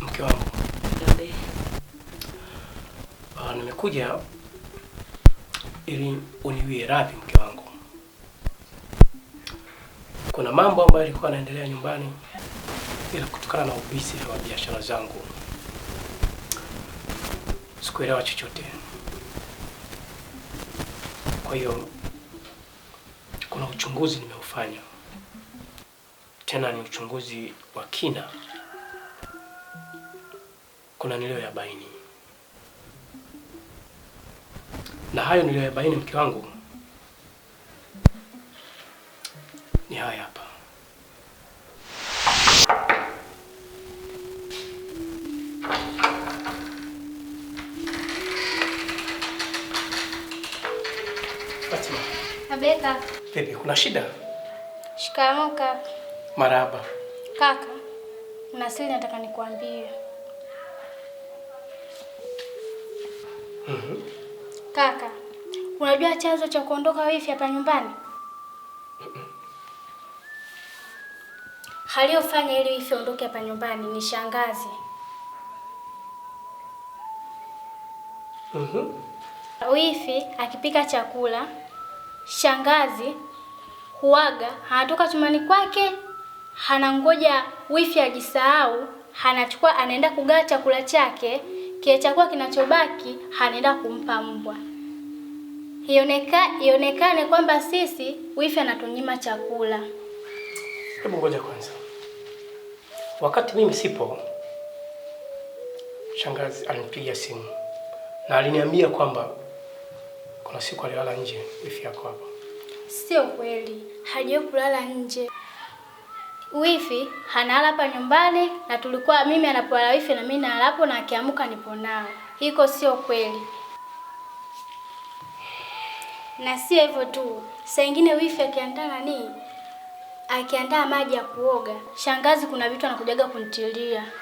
Mke wangu. Nimekuja ili uniwie radhi mke wangu. Kuna mambo ambayo yalikuwa yanaendelea nyumbani, ila kutokana na ubisi wa biashara zangu sikuelewa chochote. Kwa hiyo kuna uchunguzi nimeufanya. Tena ni uchunguzi wa kina. Kuna niliyoyabaini. Na hayo niliyoyabaini mke wangu ni haya hapa. Fatima. Abeka. Vipi, kuna shida? Shikamoo kaka. Marahaba. Kaka, una siri nataka nikuambie. Kaka, unajua chanzo cha kuondoka wifi hapa nyumbani? Aliyofanya ili wifi ondoke hapa nyumbani ni shangazi. Wifi akipika chakula, shangazi huaga, anatoka chumani kwake, anangoja wifi ajisahau, anachukua anaenda kugawa chakula chake, kile chakula kinachobaki anaenda kumpa mbwa. Ionekane kwamba sisi wifi anatunyima chakula. Hebu ngoja kwanza. Wakati mimi sipo, shangazi alinipigia simu na aliniambia kwamba kuna siku alilala nje wifi yako hapa. Sio kweli. Hajawahi kulala nje. Wifi analala hapa nyumbani na tulikuwa mimi anapolala wifi na mimi nalala hapo na akiamka nipo nao. Hiko sio kweli. Na sio hivyo tu. Saa nyingine wifi akiandaa maji ya kuoga, shangazi kuna vitu anakujaga kunitilia.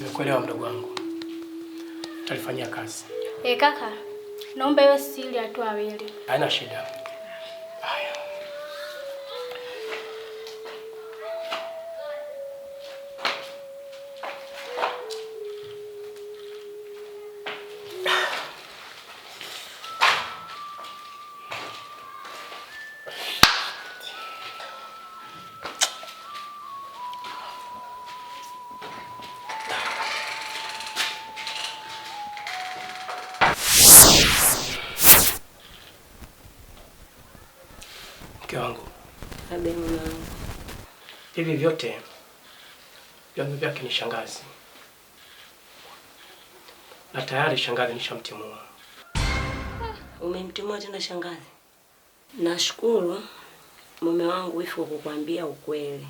Nimekuelewa mdogo wangu. Tutalifanyia kazi. Kaka, naomba iwe siri ya tu wawili. Haina shida. Haya. Mke wangu. Abe mwanangu. Hivi vyote vyombo vyake ni shangazi. Na tayari shangazi nishamtimua. Umemtimua tena shangazi? Nashukuru mume wangu wifi kwa kukuambia ukweli.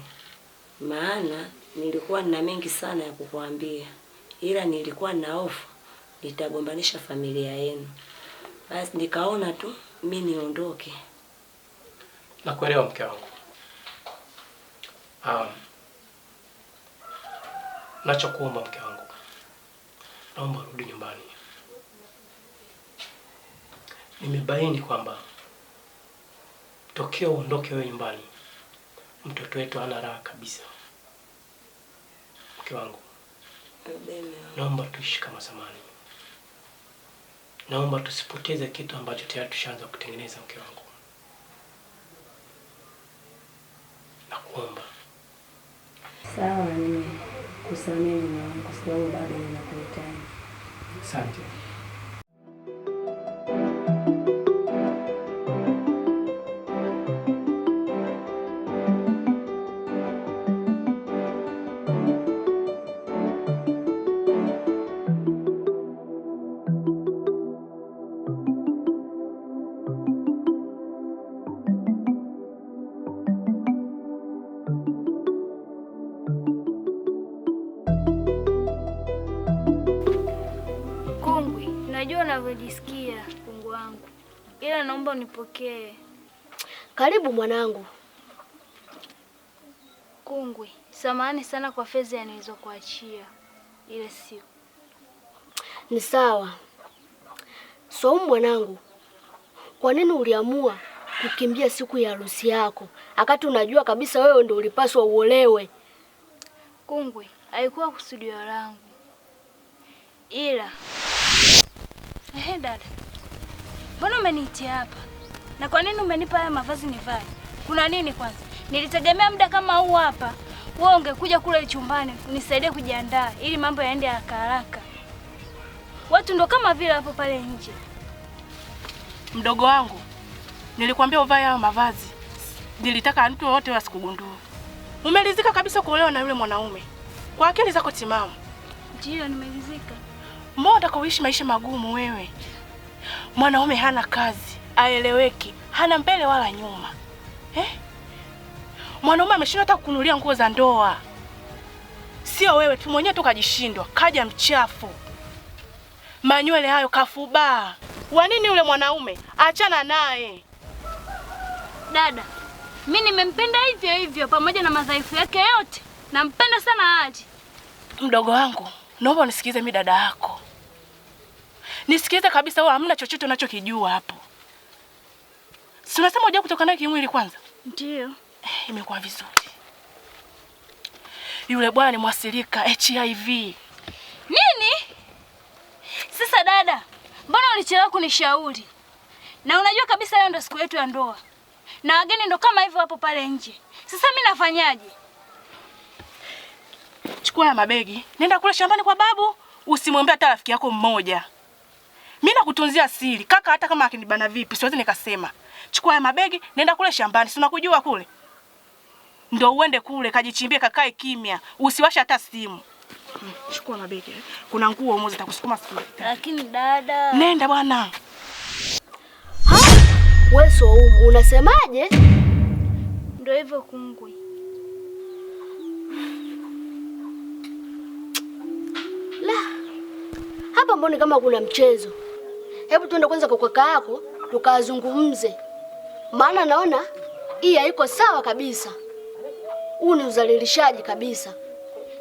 Maana nilikuwa nina mengi sana ya kukuambia. Ila nilikuwa na hofu nitagombanisha familia yenu. Basi nikaona tu mimi niondoke. Nakuelewa mke wangu. Nachokuomba mke wangu, naomba rudi nyumbani. Nimebaini kwamba tokea uondoke wewe nyumbani, mtoto wetu hana raha kabisa. Mke wangu, naomba tuishi kama zamani. Naomba tusipoteze kitu ambacho tayari tushaanza kutengeneza mke wangu. Nakuomba. Sawa, nimekusamehe mume wangu kwa sababu bado ninakuhitaji. Asante. Najua unavyojisikia Kungwi wangu, ila naomba unipokee. Karibu mwanangu. Kungwi, samahani sana kwa fedha nilizokuachia ile siku. Ni sawa. Saumu mwanangu, kwa nini uliamua kukimbia siku ya harusi yako wakati unajua kabisa wewe ndio ulipaswa uolewe? Kungwi, haikuwa kusudio langu. Ila dada, mbona umeniitia hapa? Na kwa nini umenipa haya mavazi nivae? Kuna nini kwanza? Nilitegemea muda kama huu hapa wewe ungekuja kule chumbani unisaidie kujiandaa ili mambo yaende haraka haraka. Watu ndo kama vile hapo pale nje. Mdogo wangu, nilikwambia uvae hayo mavazi. Nilitaka mtu wote wasikugundue. Umelizika kabisa kuolewa na yule mwanaume. Kwa akili zako timamu. Ndio, nimelizika. Mbona unataka kuishi maisha magumu wewe? Mwanaume hana kazi, aeleweki, hana mbele wala nyuma. Mwanaume ameshindwa hata kukununulia nguo za ndoa. Sio wewe tu, mwenyewe tu kajishindwa, kaja mchafu. Manywele hayo kafuba. Wa nini yule mwanaume? Achana naye. Dada, mimi nimempenda hivyo hivyo pamoja na madhaifu yake yote. Nampenda sana hadi. Mdogo wangu, naomba unisikize mimi dada yako. Nisikize kabisa, wewe hamna chochote unachokijua hapo. Si unasema unajua kutoka naye kimwili kwanza? Ndio. Imekuwa vizuri. Yule bwana ni mwasilika HIV. Nini? Sasa dada, mbona ulichelewa kunishauri? Na unajua kabisa leo ndo siku yetu ya ndoa. Na wageni ndo kama hivyo hapo pale nje. Sasa mimi nafanyaje? Chukua ya mabegi, nenda kule shambani kwa babu, usimwambie hata rafiki yako mmoja. Mimi nakutunzia siri, kaka hata kama akinibana vipi, siwezi nikasema. Chukua ya mabegi, nenda kule shambani, si unakujua kule. Ndio uende kule kajichimbie kakae kimya, usiwashe hata simu. Chukua mabegi. Kuna nguo moja zitakusukuma siku. Lakini dada. Nenda bwana. Wewe Saumu, unasemaje? Ndio hivyo Kungwi. Hapa mbona kama kuna mchezo? Hebu tuende kwanza kwa kaka yako tukazungumze. Maana naona hii haiko sawa kabisa. Huu ni uzalilishaji kabisa.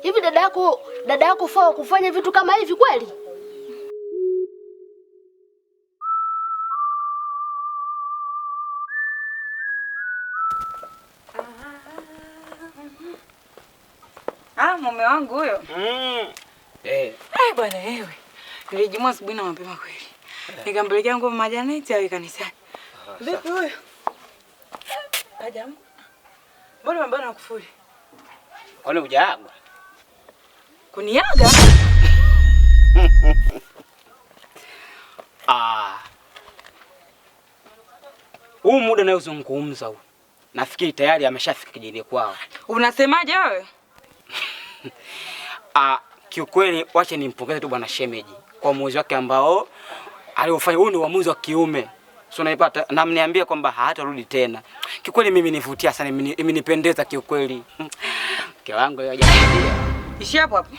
Hivi dada yako faa kufanya vitu kama hivi kweli? Mume wangu huyo. Bwana wewe. Nilijimwa asubuhi na mapema kweli. Nikampelekea nguo mama Janeti awe kanisani. Vipi huyo? Ajamu. Mbona mbona nakufuri? Kwani hujaagwa? Kuniaga? Huu muda nayo zungumza huu. Nafikiri tayari ameshafika kijini kwao. Unasemaje wewe? Kiukweli wacha nimpongeze tu bwana shemeji kwa uamuzi wake ambao aliofanya. Huu ni uamuzi wa kiume. So unaipata na mniambia kwamba hatarudi tena. Kiukweli mimi nivutia sana, imenipendeza kiukweli. Mke wangu yeye hajafikiria. Ishi hapo hapo.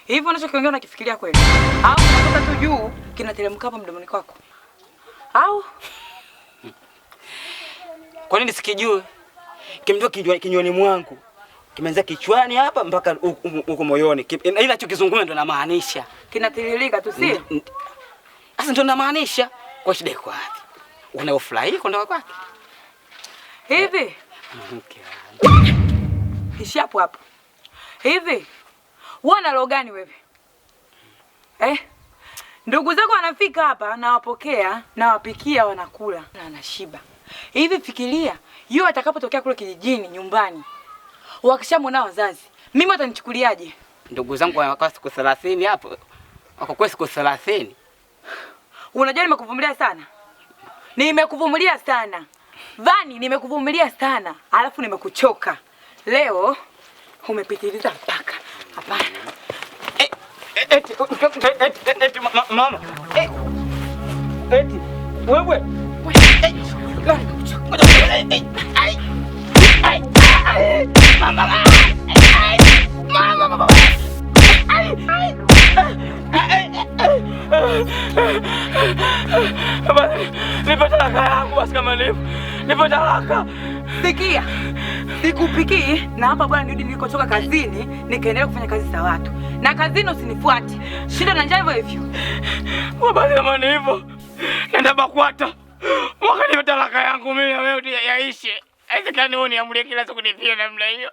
Hivi unachokiongea unakifikiria kweli? Au unatoka tu juu kinateremka hapa mdomoni kwako? Au kwa nini sikijue? Kimtoka kinywani mwangu. Kimeanza kichwani hapa mpaka huko moyoni. Ila chokizungumza ndo namaanisha. Kinatiririka tu si? Sasa ndo namaanisha. Kwa shida iko wapi? Unaofurahi kwenda kwake? Hivi? Mke wangu. Ishi hapo hapo. Hivi? Wana roho gani wewe? Ndugu zako wanafika hapa na wapokea na wapikia wanakula na anashiba. Hivi fikiria, yeye atakapotokea kule kijijini nyumbani. Wakishamwona wazazi, mimi watanichukuliaje? Ndugu zangu wanakaa siku 30 hapo. Wako kwa siku 30. Unajua nimekuvumilia sana. Nimekuvumilia sana. Vani nimekuvumilia sana. Alafu nimekuchoka. Leo umepitiliza mpaka. Hapana. Mama. Wewe. Mama. Nipe talaka yangu basi kama nipo. Nipe talaka. Sikia. Sikupikii na hapa bwana nirudi nilikotoka kazini nikaendelea kufanya kazi za watu. Na kazini usinifuate. Shida na njaa hivyo hivyo. Basi kama nipo. Nenda BAKWATA. Mwaka nipe talaka yangu mimi na wewe yaishe. Haiwezekani wewe uniamulie kila siku nipie namna hiyo.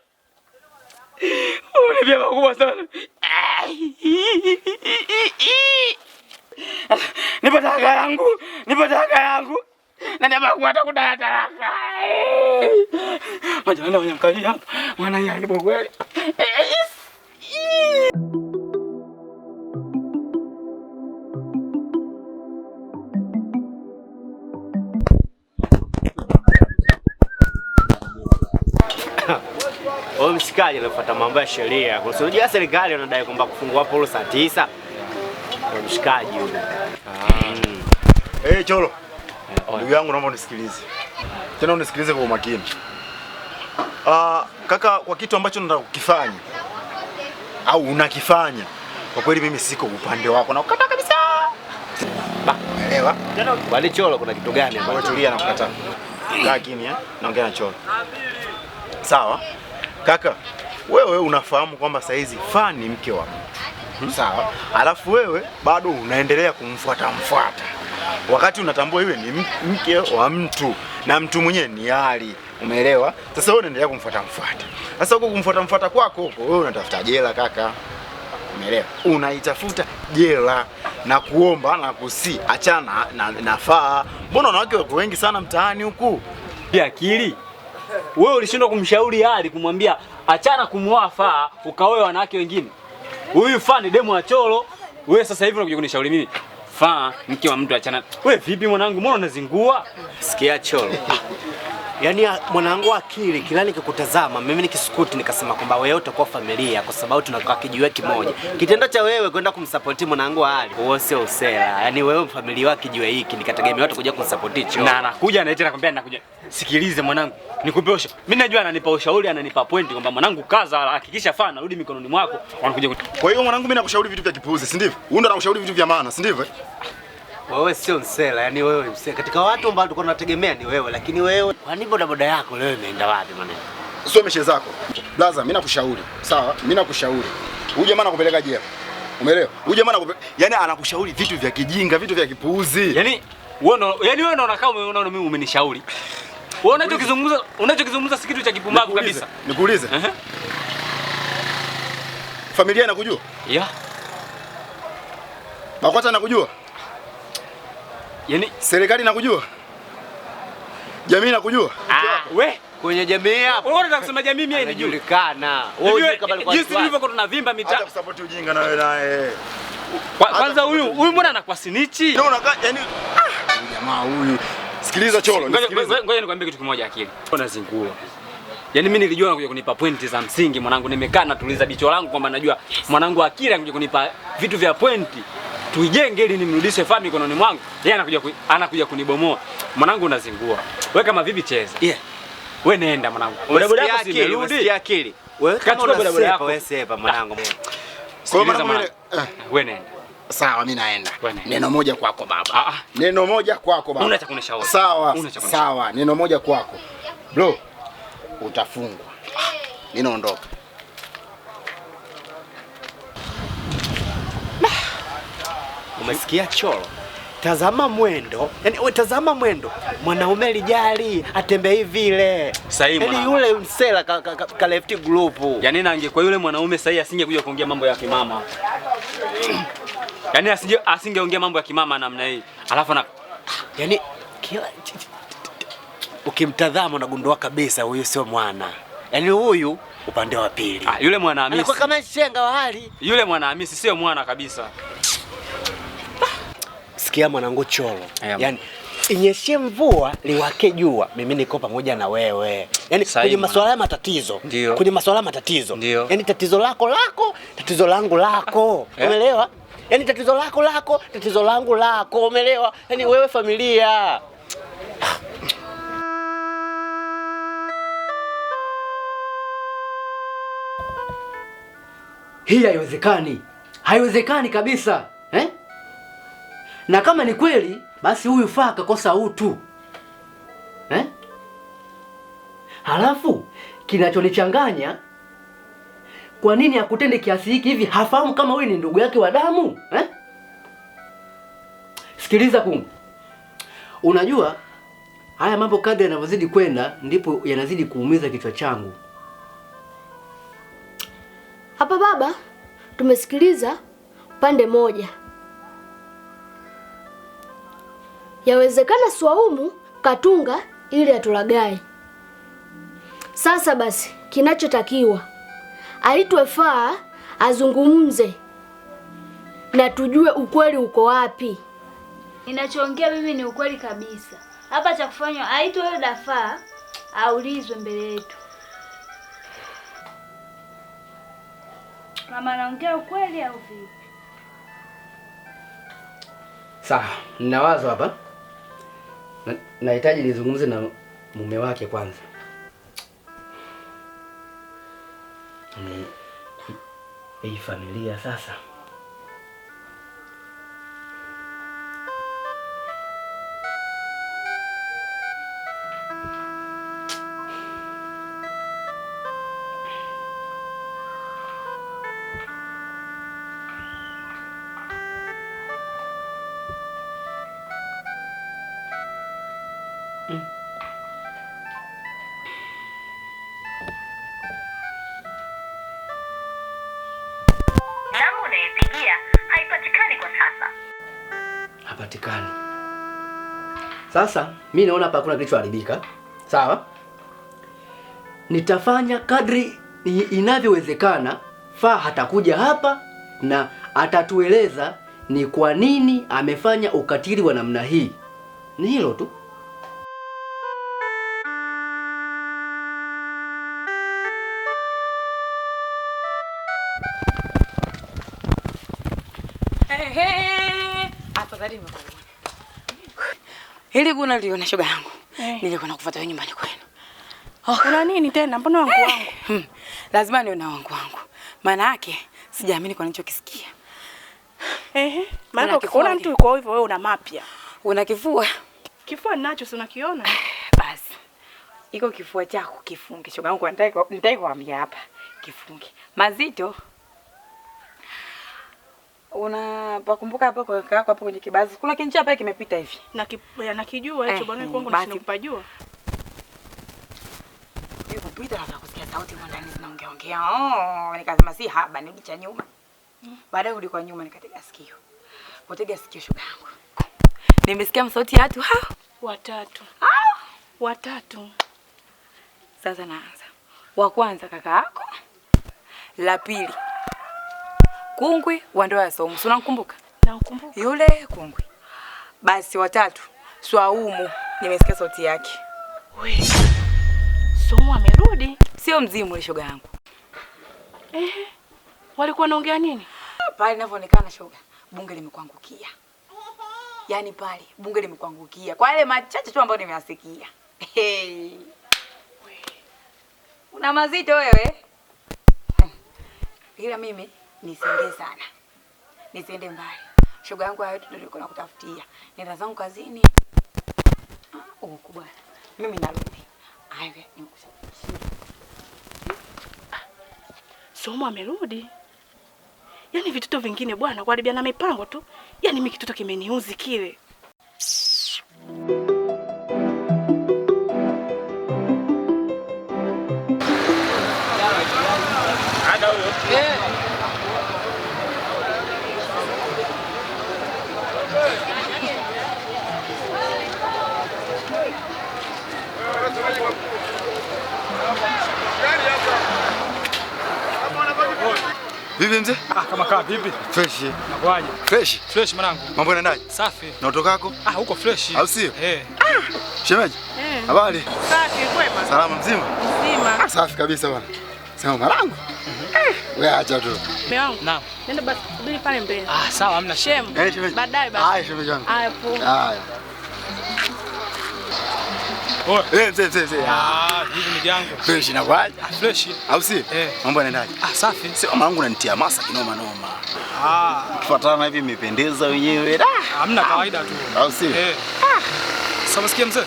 Unipia makubwa sana. Nipe talaka yangu. Nipe talaka yangu. Nenda BAKWATA kudai talaka. Majana wanamkalia hapa. Mwana yake kweli. Wewe mshikaji unafuata mambo ya sheria. Unajua serikali wanadai kwamba kufungua polo saa 9. Wewe mshikaji yule. Cholo. Ndugu yangu naomba unisikilize. Tena unisikilize kwa umakini. Kaka, kwa kitu ambacho nataka kukifanya au unakifanya, kwa kweli mimi siko upande wako na ukata kabisa. Elewa? Wale Cholo kuna kitu gani ambacho? Wewe tulia na kukataa. Kaa kimya, naongea na Cholo. Sawa? Kaka, wewe unafahamu kwamba saizi Faa ni mke wa mtu. Sawa? Alafu wewe bado unaendelea kumfuata. Wakati unatambua yule ni mke wa mtu na mtu mwenyewe ni Ali. Umeelewa? Sasa wewe unaendelea kumfuata. Sasa huko kumfuata kwako huko wewe unatafuta jela kaka. Umeelewa? Unaitafuta jela na kuomba na kusi achana na Faa. Mbona wanawake wako wengi sana mtaani huku? Akili. Wewe ulishindwa kumshauri Ali kumwambia achana kumuoa Faa ukaoe wanawake wengine. Huyu Faa ni demu wa Cholo. Wewe sasa hivi unakuja kunishauri mimi. Faa mke wa mtu achana. Wewe vipi mwanangu, mbona unazingua? Sikia Cholo. Yaani mwanangu Akili kila nikikutazama mimi nikisukuti nikasema kwamba wewe utakuwa familia kwa sababu tunakaa kijiwe kimoja. Kitendo cha wewe kwenda kumsupport mwanangu Ali, wewe sio usela. Yaani wewe familia wa kijiwe hiki nikategemea utakuja kumsupport Cholo. Na anakuja anaita nakwambia nakuja. Sikilize mwanangu, nikupe ushauri. Mimi najua ananipa ushauri, ananipa point kwamba mwanangu kaza hakikisha Faa narudi mikononi mwako. Wanakuja. Kwa hiyo mwanangu mimi nakushauri vitu vya kipuuzi, si ndivyo? Wewe ndo unakushauri vitu vya maana, si ndivyo? Wewe sio msela, yani wewe msela. Katika watu ambao tulikuwa tunategemea ni wewe, lakini wewe kwani bodaboda yako leo imeenda wapi maneno? Sio meshe zako. Blaza, mimi nakushauri. Sawa? Mimi nakushauri. Huyu jamaa anakupeleka jela. Umeelewa? Huyu jamaa yani anakushauri vitu vya kijinga, vitu vya kipuuzi. Yaani wewe ndo unakaa umeona mimi umenishauri. Wewe unachokizungumza si kitu cha kipumbavu kabisa. Nikuulize. Familia inakujua? Yeah. BAKWATA inakujua? Yaani serikali inakujua? Jamii inakujua? We kwenye jamii hapo. Wewe unataka kusema jamii mimi inajulikana. Wewe kama alikuwa jinsi tulivyokuwa tunavimba mitaa. Hata kusupport ujinga na wewe naye. Kwanza huyu mbona anakuwa sinichi? Ndio unakaa yani jamaa huyu. Sikiliza Cholo, ngoja nikwambie kitu kimoja Akili. Unazingua. Yaani mimi nilijua anakuja kunipa pointi za msingi mwanangu, nimekaa natuliza jicho langu kwamba najua mwanangu Akili anakuja kunipa vitu vya pointi. Tuijenge ili nimrudishe Faa mikononi mwangu. Yeye anakuja kunibomoa. Mwanangu unazingua. Wewe kama vipi cheza? Yeah. Wewe nenda mwanangu. Bodaboda yako simerudi. Sikia Akili. Wewe kama bodaboda yako wewe sepa mwanangu. Kwa maana wewe nenda. Sawa, mimi naenda. Neno moja kwako baba. Neno moja kwako baba. Unataka kunishauri. Sawa, neno moja kwako. Bro, utafungwa. Ninaondoka. Umesikia Cholo? Tazama mwendo. Yaani wewe tazama mwendo. Mwanaume lijali atembee hivi ile. Sahihi mwana. Yaani yule msela ka left group. Yaani angekuwa yule mwanaume sahihi asingekuja kuongea mambo ya kimama. Yaani asingeongea mambo ya kimama namna hii. Alafu yaani kila ukimtazama unagundua kabisa huyu sio mwana. Yaani huyu upande wa pili. Yule mwana Hamisi. Alikuwa kama shenga wa hali. Yule mwana Hamisi sio mwana kabisa. Sikia mwanangu Cholo. Yaani inyeshe mvua liwake jua, mimi niko pamoja na wewe. Yaani kwenye masuala ya matatizo. Kwenye masuala ya matatizo. Yaani tatizo lako, tatizo langu lako. Umeelewa? Yaani tatizo lako, tatizo langu lako. Umeelewa? Yaani wewe familia. Hii haiwezekani. Haiwezekani kabisa. Na kama ni kweli, basi huyu Faa kakosa utu. Halafu kinachonichanganya, kwa nini akutende kiasi hiki hivi? Hafahamu kama wewe ni ndugu yake wa damu? Sikiliza Kungu. Unajua haya mambo kadri yanavyozidi kwenda ndipo yanazidi kuumiza kichwa changu. Hapa baba, tumesikiliza pande moja. Yawezekana Swaumu katunga ili atulagai. Sasa basi, kinachotakiwa aitwe Faa azungumze na tujue ukweli uko wapi. Ninachoongea mimi ni ukweli kabisa. Hapa cha kufanywa aitwe yule Dafaa aulizwe mbele yetu. Mama anaongea ukweli au vipi? Sawa, nina wazo hapa. Nahitaji nizungumze na mume wake kwanza. Hii familia sasa. Namba unayepigia haipatikani kwa sasa. Hapatikani. Sasa mimi naona hapa kuna kilichoharibika. Sawa? Nitafanya kadri inavyowezekana. Faa hatakuja hapa na atatueleza ni kwa nini amefanya ukatili wa namna hii. Ni hilo tu. Afadhali nimekuona. Hili guna liona shoga yangu. Nilikuwa nakufuata wewe nyumbani kwenu. Kuna nini tena? Mbona wangu? Lazima nione wangu. Maana yake sijaamini kwa nilichokisikia. Maana ukiona mtu yuko hivyo wewe una mapya. Una kifua? Kifua ninacho, si unakiona? Basi. Iko kifua chako kifunge. Shoga yangu nitaki kuambia hapa. Kifunge. Mazito. Unapakumbuka hapo kwa kaka hapo kwenye kibazi. Kuna kinjia hapa kimepita hivi. Nakijua hicho bwana kwangu nisipajua. Yuko pita na kusikia sauti kwa ndani zinaongea. Nikasema si haba nirudi cha nyuma. Baadaye rudi kwa nyuma nikatega sikio. Kutega sikio shoga yangu. Nimesikia sauti ya watu hao watatu. Watatu. Sasa naanza. Wa kwanza kaka yako. La pili Kungwi wa ndoa ya Swaumu. Unakumbuka? Nakumbuka. Yule Kungwi. Basi watatu Swaumu, nimesikia sauti yake. Wewe. Swaumu amerudi? Sio mzimu ile shoga yangu. Walikuwa wanaongea nini? Pale ninavyoonekana shoga, bunge limekuangukia. Yaani pale bunge limekuangukia. Kwa yale machache tu ambayo nimeyasikia. Una mazito wewe? Ila mimi nisiende sana. Nisiende mbali. Shoga yangu hayo ndio nakutafutia. Nenda zangu kazini. Bwana. Mimi narudi. Hayo nikushauri. Swaumu amerudi? Yaani vitoto vingine bwana kuharibiana mipango tu. Yaani mimi kitoto kimeniuzi kile. Ada huyo. Vipi mzee? Kama kaa vipi? Fresh. Nakwaje? Fresh. Fresh mwanangu. Mambo yanaendaje? Safi. Na utokako? Huko fresh. Au sio? Shemeji? Habari? Safi kwema. Salama mzima? Mzima. Safi kabisa bwana. Sema mwanangu. Wewe acha tu. Mume wangu. Naam. Nenda basi subiri pale mbele. Sawa, hamna shemu. Shemeji. Baadaye basi. Haya shemeji wangu. Haya poa. Haya. Mzee. Hivi ni jangu. Fresh na kwaje? Fresh. Au si? Mambo yanaendaje? Safi. Sio mwanangu unanitia masa kinoma noma. Tufuatana hivi mmependeza wenyewe. Hamna kawaida tu. Au si? Sasa msikia mzee?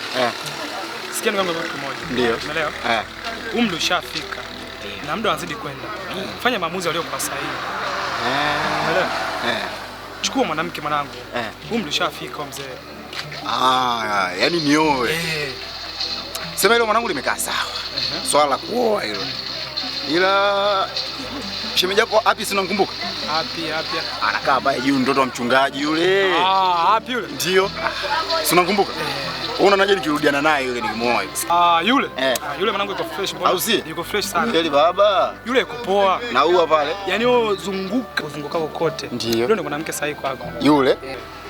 Sikia ni wangu kitu moja. Ndio. Umeelewa? Umri ushafika. Na muda unazidi kwenda. Fanya maamuzi yaliyokuwa sahihi. Umeelewa? Chukua mwanamke mwanangu. Umri ushafika mzee. Yaani nioe. Sema hilo mwanangu limekaa sawa. Swala la kuoa hilo. Ila shemeji yako hapi si unamkumbuka? Hapi. Anakaa pale juu mtoto wa mchungaji yule. Hapi yule. Ndio. Si unamkumbuka? Unaonaje nikirudiana naye yule nikimwoa hivi? Yule. Yule mwanangu yuko fresh mbona? Au si? Yuko fresh sana. Yule baba. Yule yuko poa. Na huwa pale. Yaani wewe uzunguka kote. Ndio. Yule ni mwanamke sahihi kwako. Yule.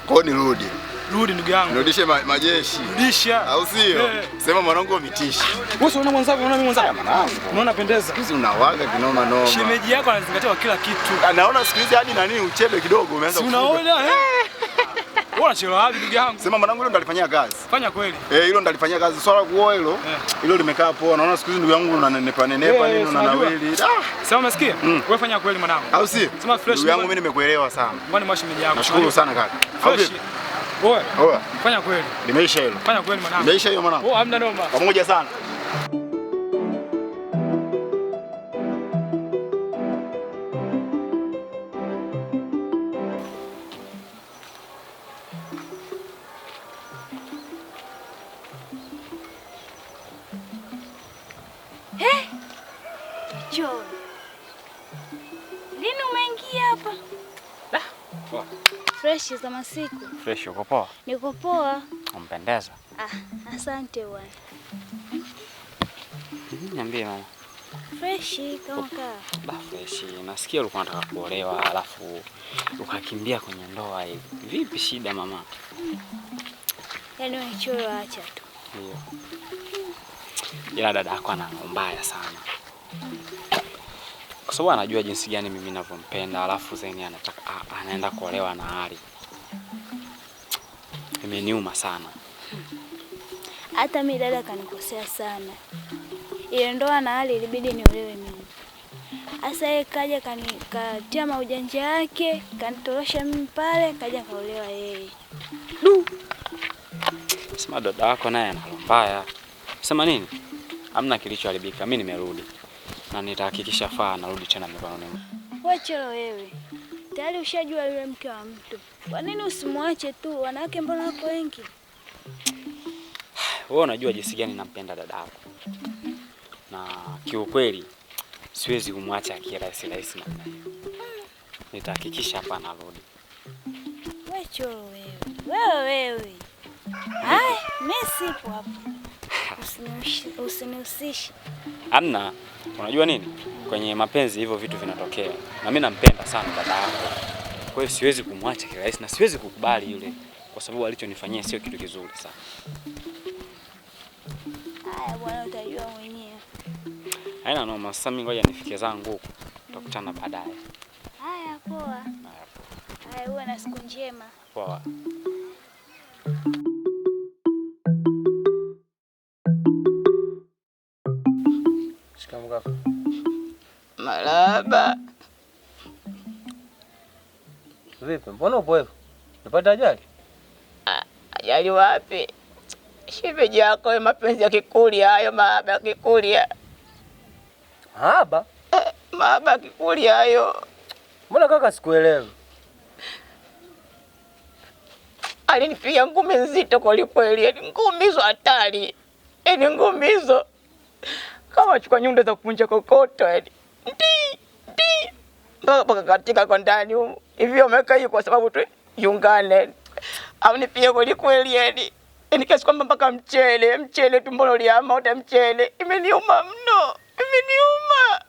Kwa nirudi. Rudi ndugu yangu. Nirudishe majeshi. Rudisha. Au sio? Sema mwanangu umitishi. Wewe unaona mwanzako, unaona mimi mwanzako? Mwanangu. Unaona pendeza. Hizi unawaga kinoma noma. Shemeji yako anazingatia kila kitu. Naona siku hizi hadi nani uchebe kidogo umeanza kufuga. Unaona Wewe unachelewa wapi ndugu yangu? Sema mwanangu hilo ndalifanyia kazi. Fanya kweli. Hilo ndalifanyia kazi. Swala kuoa hilo. Hilo limekaa poa. Naona siku hizi ndugu yangu unanenepa nini unanawili. Sema umesikia? Wewe fanya kweli mwanangu. Au si? Sema fresh. Ndugu yangu mimi nimekuelewa sana. Mbona mashemeji yako? Nashukuru sana kaka. Fresh. Oa. Fanya kweli. Limeisha hilo. Fanya kweli mwanangu. Limeisha hiyo mwanangu. Hamna noma. Pamoja sana. John. Lini umeingia hapa? Poa. Fresh kama siku. Fresh uko poa? Niko poa. Umpendeza. Asante bwana. Niambie mama. Fresh kama kaa. Fresh. Nasikia ulikuwa unataka kuolewa alafu ukakimbia kwenye ndoa hivi. Vipi shida mama? Yaani wewe acha tu. Ndio. Ila dada yako ana mbaya sana. Kwa sababu anajua jinsi gani mimi ninavyompenda, alafu Zeni anataka anaenda kuolewa na Ali. Imeniuma sana. Hata mimi dada kanikosea sana. Ile ndoa na Ali ilibidi niolewe mimi. Asa yeye kaja kanikatia maujanja yake, kanitorosha mimi pale, kaja kaolewa yeye. Sema dada yako naye ana mbaya. Sema nini? Hamna kilichoharibika. Mimi nimerudi. Na nitahakikisha Faa narudi tena mikononi. Wewe chelo wewe. Tayari ushajua yule mke wa mtu. Kwa nini usimwache tu? Wanawake mbona wako wengi? Wewe unajua jinsi gani nampenda dada yako. Na kiukweli siwezi kumwacha kirahisi namna hiyo. Nitahakikisha hapa narudi. Wewe chelo wewe. Wewe. Mimi sipo hapa. Usinihusishe. Hamna. Unajua nini? Kwenye mapenzi hivyo vitu vinatokea. Na mimi nampenda sana dada yako. Kwa hiyo siwezi kumwacha kirahisi na siwezi kukubali yule kwa sababu alichonifanyia sio kitu kizuri sana. Haya bwana utajua mwenyewe. Haina noma, sasa mimi ngoja nifikie zangu huko. Tutakutana baadaye. Haya poa. Haya uwe na siku njema. Poa. Shikamoo kaka. Marahaba. Vipi? Mbona upo hivyo? Unapata ajali? Ajali wapi? Shemeji yako mapenzi ya kikulia hayo, mahaba ya kikulia. Mahaba? Mahaba ya kikulia hayo. Mbona kaka sikuelewi? Alinipiga ngumi nzito kweli kweli, ngumi hizo hatari. Ngumi hizo kama chukua nyundo za kupunja kokoto ndi mpaka katika kwa ndani huko. Hivi umeka hiyo kwa sababu tu yungane. Au nipige kweli kweli kiasi kwamba mpaka mchele tumbo liama uta mchele. Imeniuma mno. Imeniuma.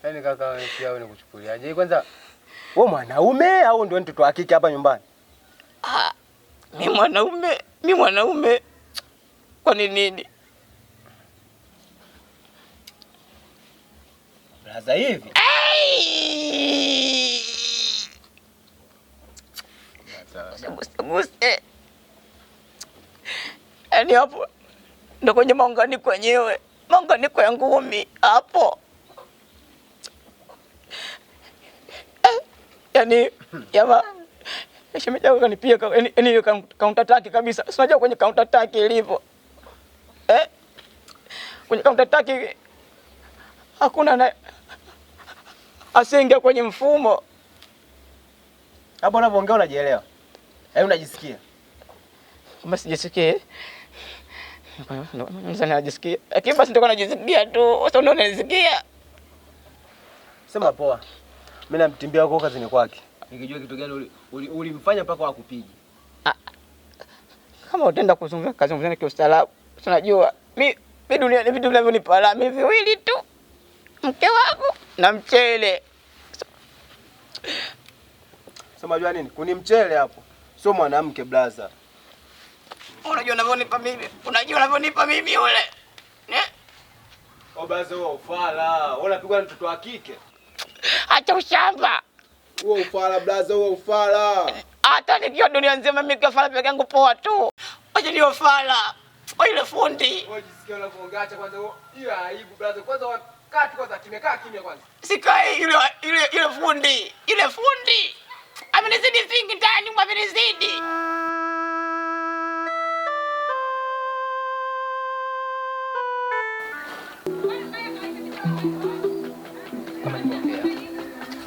Yaani kaka wewe pia wewe nikuchukuliaje? Kwanza wewe mwanaume au ndio mtoto wa kike hapa nyumbani? Mimi mwanaume. Kwa nini? Sasa hivi. Yaani hapo ndo kwenye maunganiko yenyewe, maunganiko ya ngumi hapo. Yaani yama shemeji yangu kanipia yaani hiyo counter attack kabisa. Si unajua kwenye counter attack ilivyo. Kwenye counter attack hakuna na asingia kwenye mfumo. Hapo unapoongea unajielewa? Yaani unajisikia? Kama sijisikia. Sasa najisikia. Lakini basi ndio najisikia tu. Sasa ndio najisikia. Sema poa. Mimi namtimbia huko kazini kwake. Nikijua kitu gani ulimfanya mpaka wakupige. Kama utaenda kuzungumza kazi mzani kwa ustaarabu. Unajua mimi dunia ni vitu vinavyonipa raha mimi viwili tu. Mke wangu na mchele. Sema unajua nini? Kuni mchele hapo. Sio mwanamke blaza. Unajua unavyonipa mimi. Unajua unavyonipa mimi yule. Blaza wewe ufala. Wewe unapigwa na mtoto wa kike. Acha ushamba. Wewe ufala blaza, wewe ufala. Hata nikiwa dunia nzima mimi kafala peke yangu poa tu. Acha niyo fala. Ile fundi. Wewe jisikia unapoongea kwanza hiyo aibu blaza. Kwanza wakati kwanza kimekaa kimya kwanza. Sikai ile fundi. Ile fundi. Amenizidi vingi ndani, amenizidi.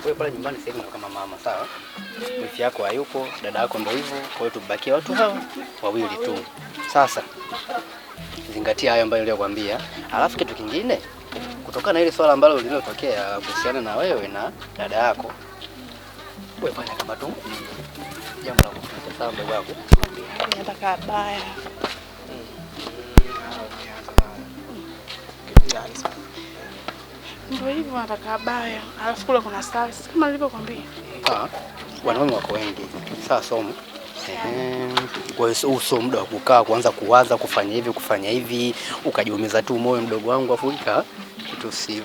Wewe pale nyumbani sasa hivi kama mama, sawa? Wifi yako hayupo, dada yako ndio hivyo, kwa hiyo tubakie watu hao wawili tu. Sasa zingatia hayo ambayo niliyokuambia. Alafu kitu kingine, kutokana na ile swala ambalo lililotokea kuhusiana na wewe na dada yako, wewe fanya kama tu jambo la kufuata, sawa ndugu yangu? Nataka baya. Ndio hivyo nataka baya. Alafu kule kuna stars kama nilivyokuambia. Wanaume wako wengi. Sawa somo. Kwa hiyo uso muda wa kukaa kuanza kuwaza kufanya hivi ukajiumiza tu moyo mdogo wangu afuika kitu si